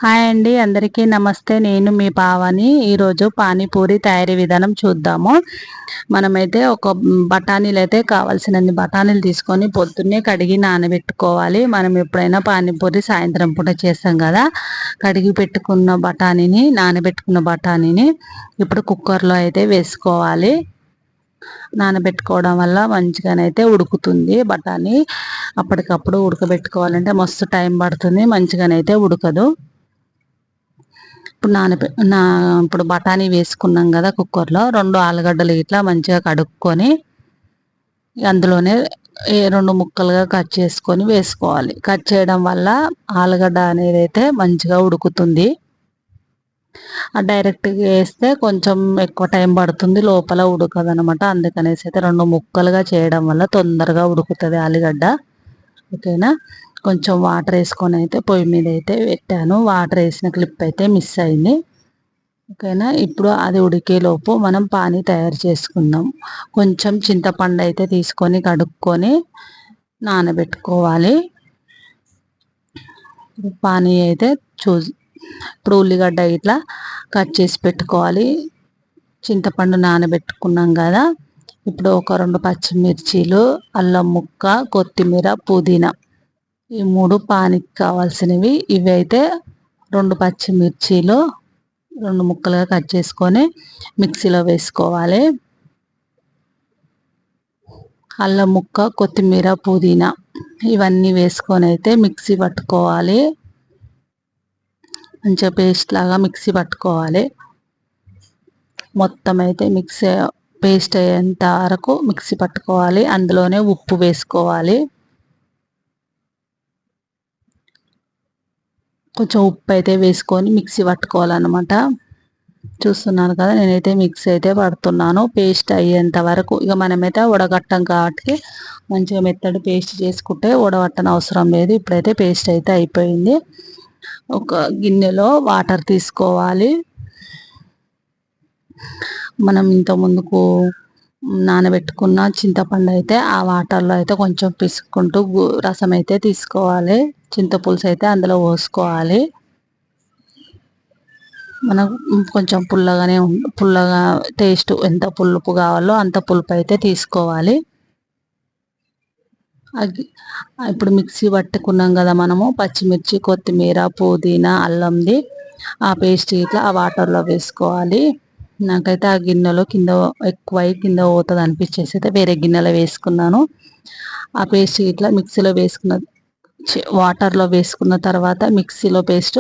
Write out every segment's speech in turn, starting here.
Hi అండి, అందరికీ నమస్తే. నేను మీ పావని. ఈరోజు పానీపూరి తయారీ విధానం చూద్దాము. మనమైతే ఒక బఠానీలు అయితే కావాల్సినన్ని బఠానీలు తీసుకొని పొద్దున్నే కడిగి నానబెట్టుకోవాలి. మనం ఎప్పుడైనా పానీపూరి సాయంత్రం పూట చేస్తాం కదా, కడిగి పెట్టుకున్న బఠానీని, నానబెట్టుకున్న బఠానీని ఇప్పుడు కుక్కర్లో అయితే వేసుకోవాలి. నానబెట్టుకోవడం వల్ల మంచిగానైతే ఉడుకుతుంది బఠానీ. అప్పటికప్పుడు ఉడకబెట్టుకోవాలంటే మస్తు టైం పడుతుంది, మంచిగానైతే ఉడకదు. ఇప్పుడు బఠానీ వేసుకున్నాం కదా కుక్కర్లో, 2 ఆలుగడ్డలు ఇట్లా మంచిగా కడుక్కొని అందులోనే 2 ముక్కలుగా కట్ చేసుకొని వేసుకోవాలి. కట్ చేయడం వల్ల ఆలుగడ్డ అనేది అయితే మంచిగా ఉడుకుతుంది. డైరెక్ట్గా వేస్తే కొంచెం ఎక్కువ టైం పడుతుంది, లోపల ఉడకదు అనమాట. అందుకనేసి అయితే 2 ముక్కలుగా చేయడం వల్ల తొందరగా ఉడుకుతుంది ఆలుగడ్డ. ఓకేనా. కొంచెం వాటర్ వేసుకొని అయితే పొయ్యి మీద అయితే పెట్టాను. వాటర్ వేసిన క్లిప్ అయితే మిస్ అయింది. ఓకేనా. ఇప్పుడు అది ఉడికేలోపు మనం పానీ తయారు చేసుకుందాం. కొంచెం చింతపండు అయితే తీసుకొని కడుక్కొని నానబెట్టుకోవాలి. పానీ అయితే ఇప్పుడు ఉల్లిగడ్డ ఇట్లా కట్ చేసి పెట్టుకోవాలి. చింతపండు నానబెట్టుకున్నాం కదా, ఇప్పుడు ఒక 2 పచ్చిమిర్చీలు, అల్లం ముక్క, కొత్తిమీర, పుదీనా, ఈ 3 పానీకి కావాల్సినవి. ఇవి అయితే 2 పచ్చిమిర్చీలు 2 ముక్కలుగా కట్ చేసుకొని మిక్సీలో వేసుకోవాలి. అల్లం ముక్క, కొత్తిమీర, పుదీనా ఇవన్నీ వేసుకొని అయితే మిక్సీ పట్టుకోవాలి. మంచిగా పేస్ట్ లాగా మిక్సీ పట్టుకోవాలి. మొత్తం అయితే పేస్ట్ అయ్యేంత వరకు మిక్సీ పట్టుకోవాలి. అందులోనే ఉప్పు వేసుకోవాలి. కొంచెం ఉప్పు అయితే వేసుకొని మిక్సీ పట్టుకోవాలన్నమాట. చూస్తున్నాను కదా, నేనైతే మిక్సీ అయితే పడుతున్నాను పేస్ట్ అయ్యేంత వరకు. ఇక మనమైతే ఉడగట్టం కాబట్టి మంచిగా మెత్తడి పేస్ట్ చేసుకుంటే ఉడగట్టని అవసరం లేదు. ఇప్పుడైతే పేస్ట్ అయితే అయిపోయింది. ఒక గిన్నెలో వాటర్ తీసుకోవాలి. మనం ఇంత ముందుకు నానబెట్టుకున్న చింతపండు అయితే ఆ వాటర్లో అయితే కొంచెం పిసుక్కుంటూ రసం అయితే తీసుకోవాలి. చింతపులుసు అయితే అందులో పోసుకోవాలి. మనకు కొంచెం పుల్లగా టేస్ట్ ఎంత పులుపు కావాలో అంత పులుపు అయితే తీసుకోవాలి. ఇప్పుడు మిక్సీ పట్టుకున్నాం కదా మనము, పచ్చిమిర్చి, కొత్తిమీర, పుదీనా, అల్లంది ఆ పేస్ట్ ఇట్లా ఆ వాటర్లో వేసుకోవాలి. నాకైతే ఆ గిన్నెలో కింద పోతుంది అనిపించేసి అయితే వేరే గిన్నెలో వేసుకున్నాను. ఆ పేస్ట్ ఇట్లా మిక్సీలో వాటర్లో వేసుకున్న తర్వాత మిక్సీలో పేస్ట్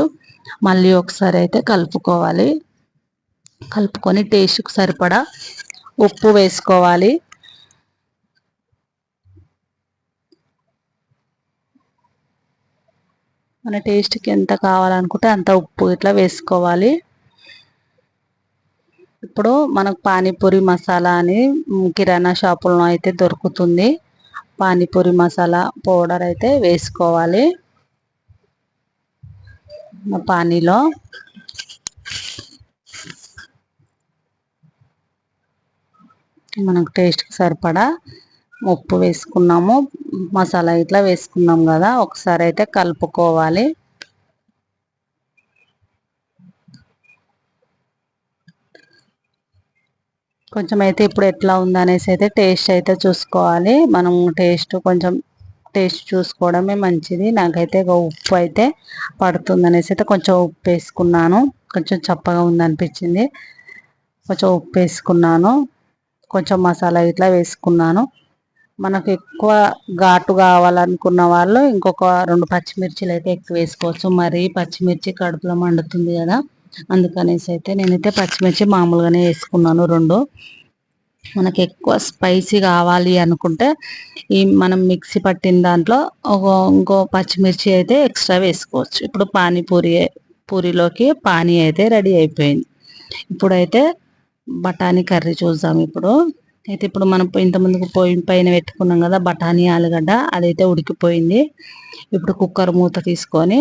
మళ్ళీ ఒకసారి అయితే కలుపుకోవాలి. కలుపుకొని టేస్ట్కి సరిపడా ఉప్పు వేసుకోవాలి. మన టేస్ట్కి ఎంత కావాలనుకుంటే అంత ఉప్పు ఇట్లా వేసుకోవాలి. ఇప్పుడు మనకు పానీపూరి మసాలా అని కిరాణా షాపుల్లో అయితే దొరుకుతుంది. పానీపూరి మసాలా పౌడర్ అయితే వేసుకోవాలి పానీలో. మనకు టేస్ట్కి సరిపడా ఉప్పు వేసుకున్నాము, మసాలా ఇట్లా వేసుకున్నాం కదా, ఒకసారి అయితే కలుపుకోవాలి. కొంచెం అయితే ఇప్పుడు ఎట్లా ఉందనేసి అయితే టేస్ట్ అయితే చూసుకోవాలి. మనం కొంచెం టేస్ట్ చూసుకోవడమే మంచిది. నాకైతే ఉప్పు అయితే పడుతుంది అనేసి అయితే కొంచెం ఉప్పు వేసుకున్నాను. కొంచెం చప్పగా ఉందనిపించింది, కొంచెం ఉప్పు వేసుకున్నాను. కొంచెం మసాలా ఇట్లా వేసుకున్నాను. మనకు ఎక్కువ ఘాటు కావాలనుకున్న వాళ్ళు ఇంకొక 2 పచ్చిమిర్చిలు అయితే ఎక్కువ వేసుకోవచ్చు. మరి పచ్చిమిర్చి కడుపులో మండుతుంది కదా, అందుకనేసి అయితే నేనైతే పచ్చిమిర్చి మామూలుగానే వేసుకున్నాను 2. మనకు ఎక్కువ స్పైసీ కావాలి అనుకుంటే మనం మిక్సీ పట్టిన దాంట్లో ఇంకో పచ్చిమిర్చి అయితే ఎక్స్ట్రా వేసుకోవచ్చు. ఇప్పుడు పూరిలోకి పానీ అయితే రెడీ అయిపోయింది. ఇప్పుడైతే బఠానీ కర్రీ చూద్దాం. ఇప్పుడు మనం ఇంతకుముందుకు పొయ్యి పైన పెట్టుకున్నాం కదా బఠానీ ఆలుగడ్డ, అదైతే ఉడికిపోయింది. ఇప్పుడు కుక్కర్ మూత తీసుకొని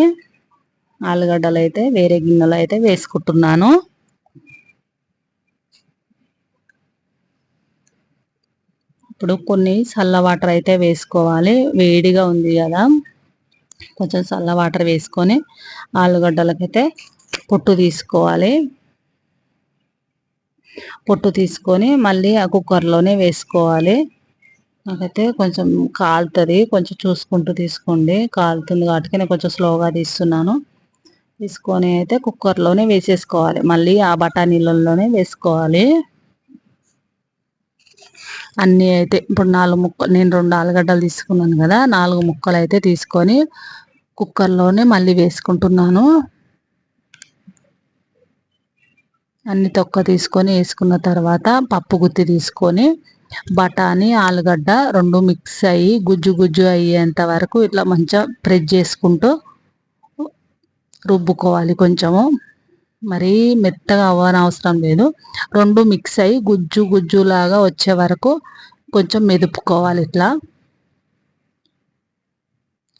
ఆలుగడ్డలు అయితే వేరే గిన్నెలో అయితే వేసుకుంటున్నాను. ఇప్పుడు కొన్ని చల్ల వాటర్ అయితే వేసుకోవాలి. వేడిగా ఉంది కదా, కొంచెం చల్ల వాటర్ వేసుకొని ఆలుగడ్డలకైతే పొట్టు తీసుకోవాలి. పొట్టు తీసుకొని మళ్ళీ ఆ కుక్కర్లోనే వేసుకోవాలి. నాకైతే కొంచెం కాలుతుంది, కొంచెం చూసుకుంటూ తీసుకోండి. కాలుతుంది కాబట్టి నేను కొంచెం స్లోగా తీస్తున్నాను. తీసుకొని అయితే కుక్కర్లోనే వేసేసుకోవాలి. మళ్ళీ ఆ బఠానీలలోనే వేసుకోవాలి. అన్నీ అయితే ఇప్పుడు 4 ముక్కలు, నేను 2 ఆలుగడ్డలు తీసుకున్నాను కదా, 4 ముక్కలు అయితే తీసుకొని కుక్కర్లోనే మళ్ళీ వేసుకుంటున్నాను. అన్ని తొక్క తీసుకొని వేసుకున్న తర్వాత పప్పు గుత్తి తీసుకొని బఠానీ ఆలుగడ్డ 2 మిక్స్ అయ్యి గుజ్జు గుజ్జు అయ్యేంత వరకు ఇట్లా మంచిగా ప్రెస్ చేసుకుంటూ రుబ్బుకోవాలి. కొంచెము మరీ మెత్తగా అవ్వనవసరం లేదు. 2 మిక్స్ అయ్యి గుజ్జు గుజ్జులాగా వచ్చే వరకు కొంచెం మెదుపుకోవాలి. ఇట్లా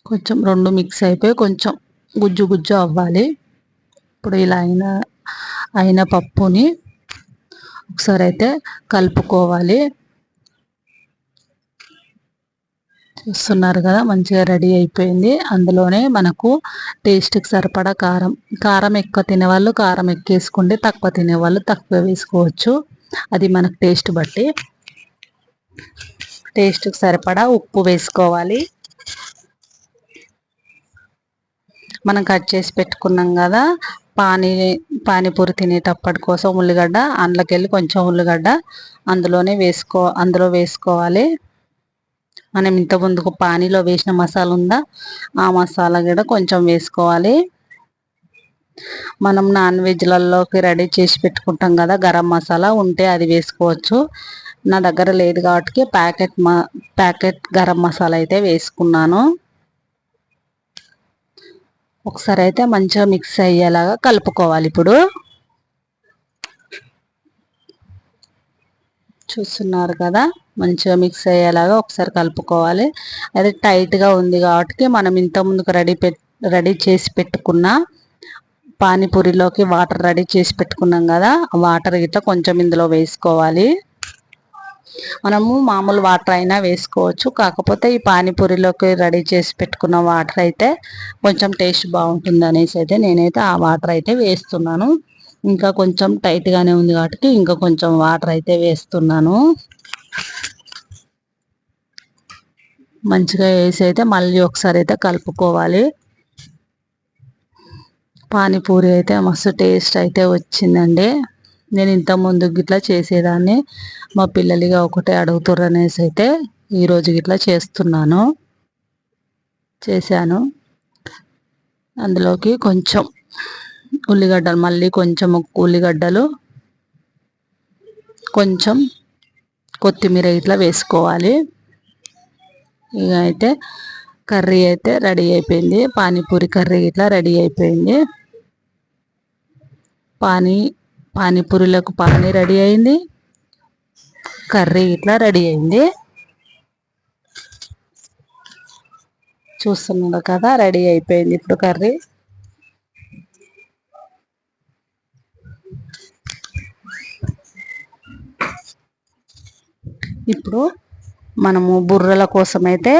కొంచెం 2 మిక్స్ అయిపోయి కొంచెం గుజ్జు గుజ్జు అవ్వాలి. ఇప్పుడు ఇలా అయిన పప్పుని ఒకసారి అయితే కలుపుకోవాలి. చూస్తున్నారు కదా, మంచిగా రెడీ అయిపోయింది. అందులోనే మనకు టేస్ట్కి సరిపడా కారం ఎక్కువ తినేవాళ్ళు కారం ఎక్కువ వేసుకోండి, తక్కువ తినేవాళ్ళు తక్కువ వేసుకోవచ్చు. అది మనకు టేస్ట్ బట్టి. టేస్ట్కి సరిపడా ఉప్పు వేసుకోవాలి. మనం కట్ చేసి పెట్టుకున్నాం కదా పానీపూరి తినేటప్పటి కోసం ఉల్లిగడ్డ, అందులోకెళ్ళి కొంచెం ఉల్లిగడ్డ అందులో వేసుకోవాలి. మనం ఇంత ముందుకు పానీలో వేసిన మసాలా ఉందా, ఆ మసాలా కూడా కొంచెం వేసుకోవాలి. మనం నాన్ వెజ్లలోకి రెడీ చేసి పెట్టుకుంటాం కదా గరం మసాలా, ఉంటే అది వేసుకోవచ్చు. నా దగ్గర లేదు కాబట్టి ప్యాకెట్ గరం మసాలా అయితే వేసుకున్నాను. ఒకసారి అయితే మంచిగా మిక్స్ అయ్యేలాగా కలుపుకోవాలి. ఇప్పుడు చూస్తున్నారు కదా, మంచిగా మిక్స్ అయ్యేలాగా ఒకసారి కలుపుకోవాలి. అది టైట్గా ఉంది కాబట్టి మనం ఇంత ముందుకు రెడీ చేసి పెట్టుకున్న పానీపూరిలోకి వాటర్ రెడీ చేసి పెట్టుకున్నాం కదా, వాటర్ గిట్లా కొంచెం ఇందులో వేసుకోవాలి. మనము మామూలు వాటర్ అయినా వేసుకోవచ్చు, కాకపోతే ఈ పానీపూరిలోకి రెడీ చేసి పెట్టుకున్న వాటర్ అయితే కొంచెం టేస్ట్ బాగుంటుంది అనేసి అయితే నేనైతే ఆ వాటర్ అయితే వేస్తున్నాను. ఇంకా కొంచెం టైట్గానే ఉంది కాబట్టి ఇంకా కొంచెం వాటర్ అయితే వేస్తున్నాను. మంచిగా వేసి అయితే మళ్ళీ ఒకసారి అయితే కలుపుకోవాలి. పానీపూరి అయితే మస్తు టేస్ట్ అయితే వచ్చిందండి. నేను ఇంత ముందు గిట్లా చేసేదాన్ని, మా పిల్లలుగా ఒకటే అడుగుతుర్రు అనేసి అయితే ఈరోజు గిట్లా చేశాను. అందులోకి కొంచెం ఉల్లిగడ్డలు, మళ్ళీ కొంచెం ఉల్లిగడ్డలు, కొంచెం కొత్తిమీర ఇట్లా వేసుకోవాలి. ఇక అయితే కర్రీ అయితే రెడీ అయిపోయింది. పానీపూరి కర్రీ ఇట్లా రెడీ అయిపోయింది. పానీపూరిలకు పానీ రెడీ అయింది, కర్రీ ఇట్లా రెడీ అయింది. చూస్తున్నాడు కదా, రెడీ అయిపోయింది ఇప్పుడు కర్రీ. ఇప్పుడు మనము బుర్రల కోసం అయితే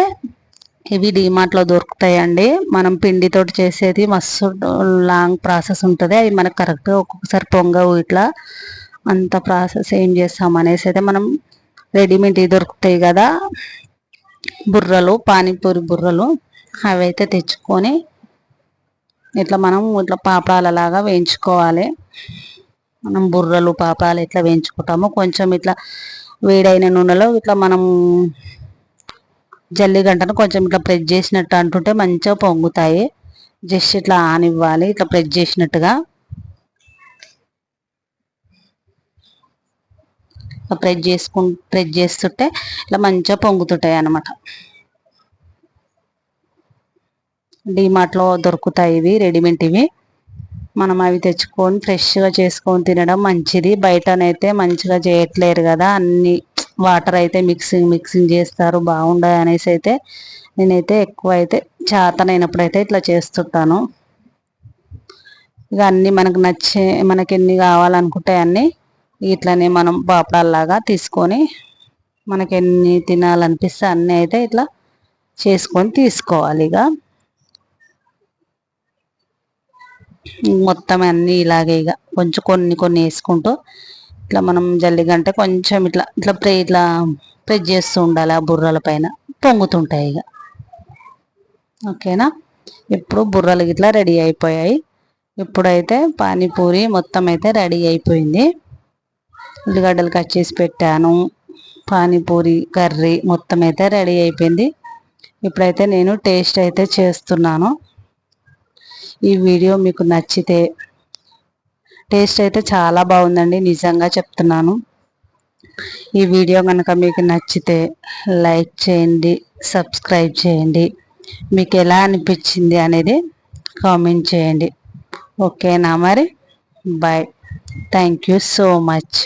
ఇవి డీమార్ట్లో దొరుకుతాయండి. మనం పిండితోటి చేసేది మస్తు లాంగ్ ప్రాసెస్ ఉంటుంది. అవి మనకు కరెక్ట్గా ఒక్కొక్కసారి పొంగవు. ఇట్లా అంత ప్రాసెస్ ఏం చేస్తాం అనేసి అయితే మనం రెడీమేడ్ దొరుకుతాయి కదా బుర్రలు, పానీపూరి బుర్రలు, అవి అయితే తెచ్చుకొని మనం ఇట్లా పాపడాలలాగా వేయించుకోవాలి. మనం బుర్రలు పాపడాలు ఎట్లా వేయించుకుంటామో కొంచెం ఇట్లా వేడైన నూనెలో ఇట్లా మనం జల్లిగంటను కొంచెం ఇట్లా ప్రెస్ చేసినట్టు అంటుంటే మంచిగా పొంగుతాయి. జస్ట్ ఇట్లా ఆనివ్వాలి, ఇట్లా ప్రెస్ చేసినట్టుగా. ప్రెస్ చేస్తుంటే ఇట్లా మంచిగా పొంగుతుంటాయి అన్నమాట. డీమార్ట్లో దొరుకుతాయి ఇవి రెడీమేడ్. ఇవి మనం అవి తెచ్చుకొని ఫ్రెష్గా చేసుకొని తినడం మంచిది. బయటనైతే మంచిగా చేయట్లేరు కదా, అన్ని వాటర్ అయితే మిక్సింగ్ చేస్తారు, బాగుండదు అనేసి అయితే నేనైతే ఎక్కువ అయితే చేతనైనప్పుడైతే ఇట్లా చేస్తుంటాను. ఇక అన్నీ మనకి ఎన్ని కావాలనుకుంటే అన్నీ ఇట్లనే మనం పాపడాల్లాగా తీసుకొని మనకి ఎన్ని తినాలనిపిస్తే అన్నీ అయితే ఇట్లా చేసుకొని తీసుకోవాలి. ఇక మొత్తం అన్నీ ఇలాగే ఇక కొంచెం కొన్ని కొన్ని వేసుకుంటూ ఇట్లా మనం జల్లిగంటే కొంచెం ఇట్లా ఇట్లా ఇట్లా ప్రెస్ చేస్తూ ఉండాలి ఆ బుర్రల పైన, పొంగుతుంటాయి ఇక. ఓకేనా, ఇప్పుడు బుర్రలు ఇట్లా రెడీ అయిపోయాయి. ఇప్పుడైతే పానీపూరి మొత్తం అయితే రెడీ అయిపోయింది. ఉల్లిగడ్డలు కట్ చేసి పెట్టాను, పానీపూరి కర్రీ మొత్తం అయితే రెడీ అయిపోయింది. ఇప్పుడైతే నేను టేస్ట్ అయితే చేస్తున్నాను. ఈ వీడియో మీకు నచ్చితే, టేస్ట్ అయితే చాలా బాగుందండి, నిజంగా చెప్తున్నాను. ఈ వీడియో కనుక మీకు నచ్చితే లైక్ చేయండి, సబ్స్క్రైబ్ చేయండి. మీకు ఎలా అనిపించింది అనేది కామెంట్ చేయండి. ఓకేనా మరి, bye. Thank you so much.